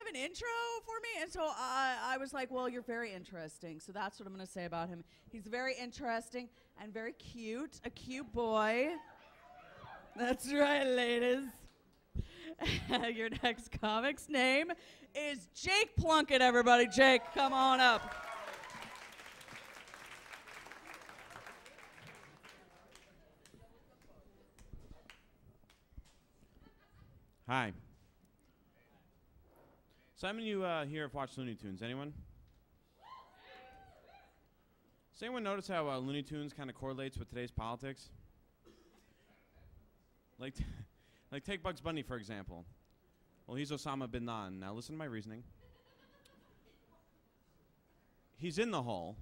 have an intro for me? And so I was like, well, you're very interesting. So that's what I'm going to say about him. He's very interesting and very cute, a cute boy. That's right, ladies. Your next comic's name is Jake Plunkett, everybody. Jake, come on up. Hi. So how many of you here have watched Looney Tunes? Anyone? Does anyone notice how Looney Tunes kind of correlates with today's politics? Like, like take Bugs Bunny, for example. Well, he's Osama bin Laden. Now listen to my reasoning. He's in the hole.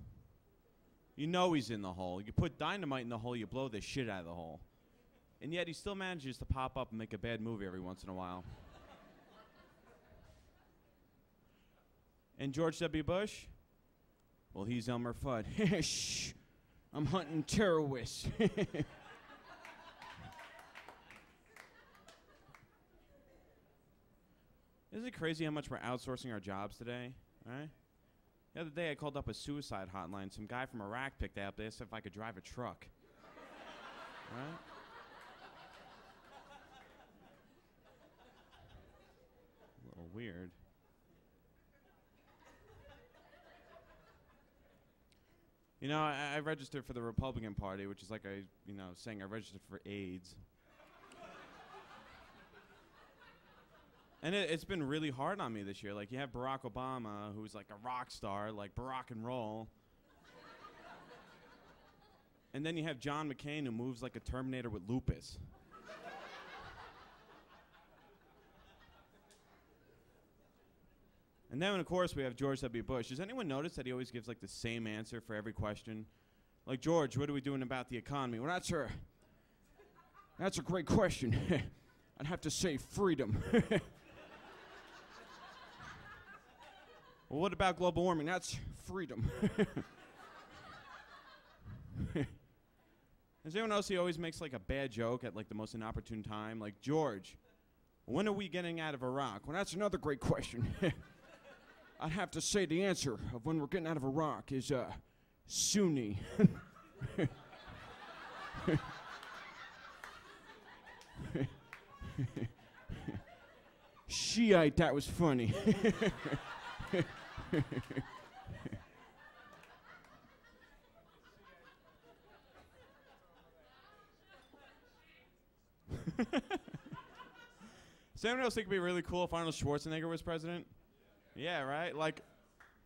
You know he's in the hole. You put dynamite in the hole, you blow the shit out of the hole. And yet he still manages to pop up and make a bad movie every once in a while. And George W. Bush? Well, he's Elmer Fudd. Shh, I'm hunting terrorists. Isn't it crazy how much we're outsourcing our jobs today, right? The other day I called up a suicide hotline. Some guy from Iraq picked up. They asked if I could drive a truck. Right? A little weird. You know, I registered for the Republican Party, which is like saying I registered for AIDS. And it's been really hard on me this year. Like, you have Barack Obama, who's like a rock star, like Barack and roll. And then you have John McCain, who moves like a Terminator with lupus. And then, of course, we have George W. Bush. Does anyone notice that he always gives like the same answer for every question? Like, George, what are we doing about the economy? Well, that's a great question. I'd have to say freedom. Well, what about global warming? That's freedom. Does anyone else, he always makes like a bad joke at like the most inopportune time? Like, George, when are we getting out of Iraq? Well, that's another great question. I'd have to say the answer of when we're getting out of Iraq is Sunni. Shiite, that was funny. Does anyone else think it'd be really cool if Arnold Schwarzenegger was president? Yeah, right? Like,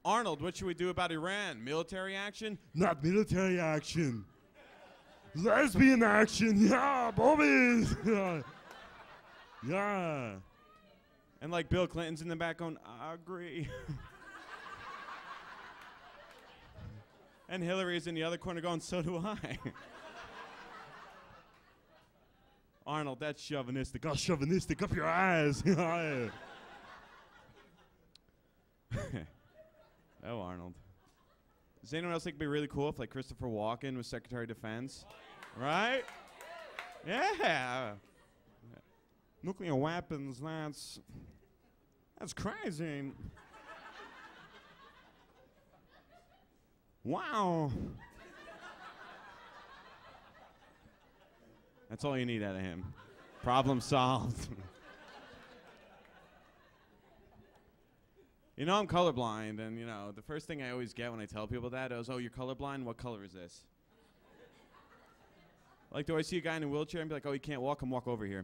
Arnold, what should we do about Iran? Military action? Not military action. Lesbian action. Yeah, boobies. Yeah. And like Bill Clinton's in the back going, I agree. And Hillary's in the other corner going, so do I. Arnold, that's chauvinistic. Got chauvinistic up your ass. Oh, Arnold. Does anyone else think it'd be really cool if like Christopher Walken was Secretary of Defense? Right? Yeah. Nuclear weapons, that's crazy. Wow. That's all you need out of him. Problem solved. You know, I'm colorblind, and, the first thing I always get when I tell people that is, oh, you're colorblind? What color is this? Like, do I see a guy in a wheelchair and be like, oh, he can't walk? Come walk over here.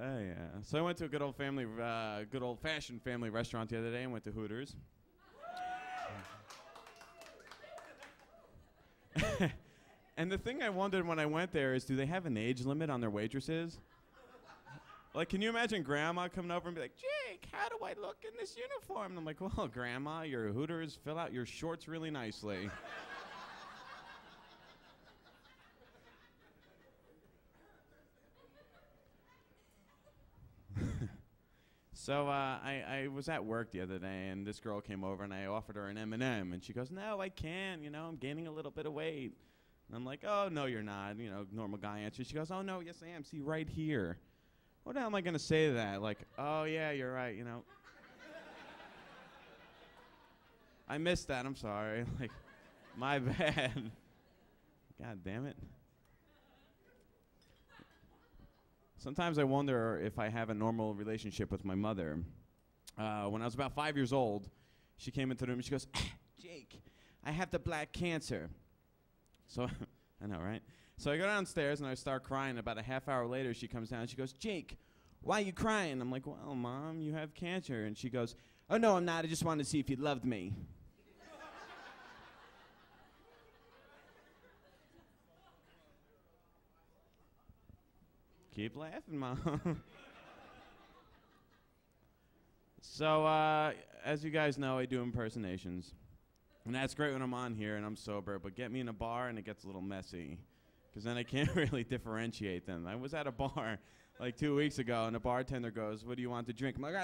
Oh, yeah. So I went to a good old-fashioned family restaurant the other day and went to Hooters. And the thing I wondered when I went there is, do they have an age limit on their waitresses? Like, can you imagine Grandma coming over and be like, Jake, how do I look in this uniform? And I'm like, well, Grandma, your Hooters fill out your shorts really nicely. So I was at work the other day, and this girl came over, and I offered her an M&M, and she goes, "No, I can't. You know, I'm gaining a little bit of weight." And I'm like, "Oh, no, you're not." You know, normal guy answer. She goes, "Oh, no, yes, I am. See, right here." What the hell am I going to say to that? Like, "Oh, yeah, you're right, you know." I missed that. I'm sorry. Like, my bad. God damn it. Sometimes I wonder if I have a normal relationship with my mother. When I was about 5 years old, she came into the room and she goes, "Jake, I have the black cancer." So, I know, right? So I go downstairs and I start crying. About a half hour later, she comes down and she goes, "Jake, why are you crying?" I'm like, "Well, Mom, you have cancer." And she goes, "Oh, no, I'm not. I just wanted to see if you loved me." Keep laughing, Mom. So, as you guys know, I do impersonations. And that's great when I'm on here and I'm sober, but get me in a bar and it gets a little messy, because then I can't really differentiate them. I was at a bar like 2 weeks ago, and the bartender goes, "What do you want to drink?" I'm like,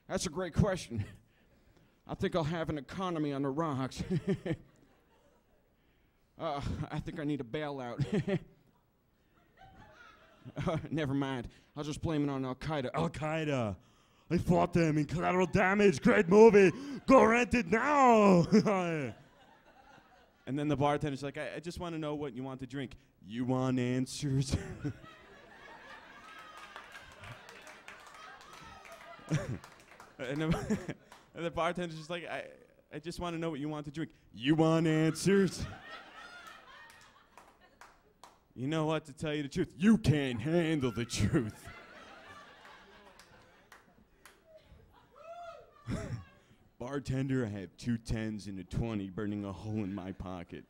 that's a great question. I think I'll have an economy on the rocks." "I think I need a bailout." "Never mind. I'll just blame it on Al-Qaeda." Al Qaeda. I fought them in Collateral Damage. Great movie. Go rent it now. And then the bartender's like, I just want to know what you want to drink." "You want answers?" and, the, and the bartender's just like, I just want to know what you want to drink." "You want answers?" "You know what, to tell you the truth, you can't handle the truth." "Bartender, I have 2 10s and a 20 burning a hole in my pocket.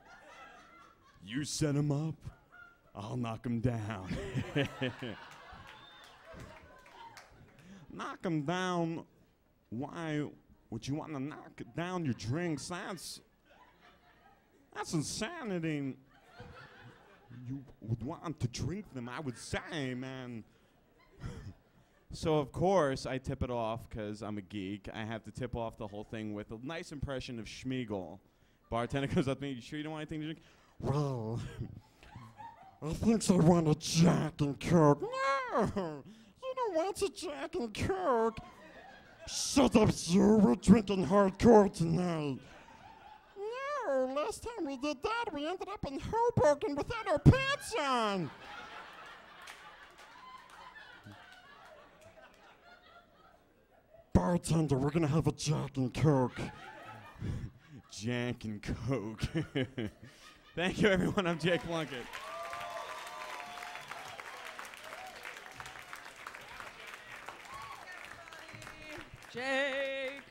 You set 'em up, I'll knock 'em down." "Knock 'em down? Why would you want to knock down your drinks? That's insanity. You would want to drink them, I would say, man." So, of course, I tip it off because I'm a geek. I have to tip off the whole thing with a nice impression of Schmeagol. Bartender goes up to me, "You sure you don't want anything to drink?" Well, I think I want a Jack and Coke. No, you don't want a Jack and Coke. Shut up, sir. We're drinking hardcore tonight. No, last time we did that, we ended up in Hoboken without our pants on. Bartender, we're gonna have a Jack and Coke. Jack and Coke. Thank you, everyone. I'm Jake Plunkett. Jake.